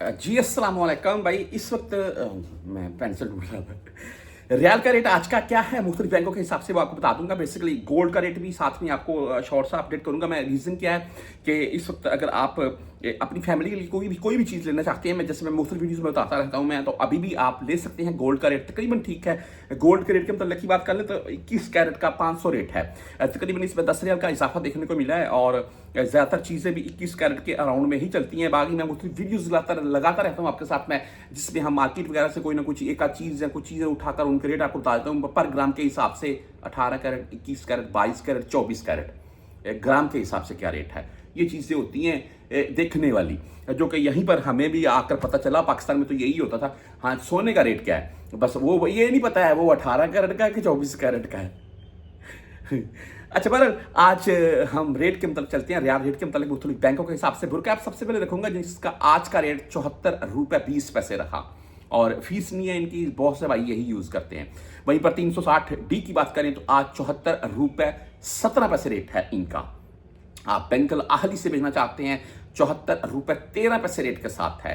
जी अस्सलाम वालेकुम भाई। इस वक्त मैं पेंसिल ढूंढ रहा था। रियाल का रेट आज का क्या है मुख्तलिफ बैंकों के हिसाब से वो आपको बता दूंगा। बेसिकली गोल्ड का रेट भी साथ में आपको शॉर्ट सा अपडेट करूंगा मैं। रीज़न क्या है कि इस वक्त अगर आप अपनी फैमिली के लिए कोई भी चीज़ लेना चाहते हैं, मैं जैसे मैं मुख्तलिफ वीडियोज़ में बताता रहता हूँ मैं, तो अभी भी आप ले सकते हैं। गोल्ड का रेट तकरीबन ठीक है। गोल्ड के रेट के मतलब की बात कर लें तो 21 कैरेट का 500 रेट है। तकरीबन इसमें 10 रियाल का इजाफा देखने को मिला है और ज़्यादातर चीज़ें भी 21 कैरेट के अराउंड में ही चलती हैं। बाकी मैं मुख्तलिफ वीडियोज़ लगाता रहता हूँ आपके साथ में, जिसमें हम मार्केट वगैरह से कोई ना कुछ एक आध चीज़ या कुछ चीज़ें उठाकर उनके रेट आपको बता देता हूँ पर ग्राम के हिसाब से। 18 कैरेट, 21 कैरेट, 22 कैरेट, 24 कैरेट ग्राम के हिसाब से क्या रेट है, ये चीज़ें होती हैं देखने वाली, जो कि यहीं पर हमें भी आकर पता चला। पाकिस्तान में तो यही होता था। हाँ, सोने का रेट क्या है बस वो ये नहीं पता है वो 18 कैरेट का है कि 24 कैरेट का है। अच्छा, पर आज हम रेट के मतलब चलते हैं। रियाल रेट के मतलब मुख्तलिफ बैंकों के हिसाब से बुरका आप सबसे पहले देखूंगा जिसका आज का रेट 74 रुपये 20 पैसे रहा और फीस नहीं है इनकी, बहुत से भाई यही यूज करते हैं। वहीं पर 360D की बात करें तो आज 74 रुपये 17 पैसे रेट है इनका। आप बैंकल आहली से भेजना चाहते हैं 74 रुपये 13 पैसे रेट के साथ है।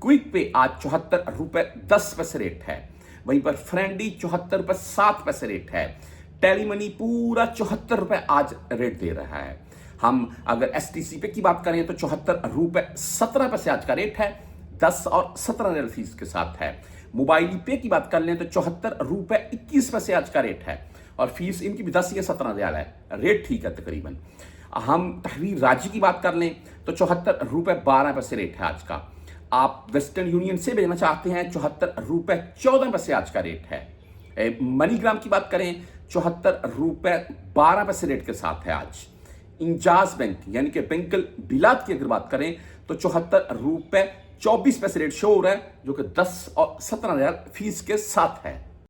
क्विक पे आज 74 रुपये 10 पैसे रेट है। वहीं पर फ्रेंडी 74 रुपये 7 पैसे रेट है। टेली मनी पूरा 74 रुपये आज रेट दे रहा है। हम अगर STC पे की बात करें तो 74 रुपये 17 पैसे आज का रेट है। 10 और 17 रियल फीस के साथ है। मोबाइल पे की बात कर लें तो 74 रुपये 21 पैसे आज का रेट है और फीस इनकी भी 10 या 17 रियाल है। रेट ठीक है तकरीबन। हम तहरीर राजी की बात कर लें तो 74 रुपये 12 पैसे रेट है आज का। आप वेस्टर्न यूनियन से भेजना चाहते हैं 74 रुपये 14 पैसे आज का रेट है। मनीग्राम की बात करें 74 रुपये 12 पैसे रेट के साथ है आज। इंजाज बैंक यानी कि बैंकल बिलात की अगर बात करें तो 74 रुपये 24 पैसे रेट शो हो रहा है, जो कि 10 और 17 रियाल फीस के साथ है।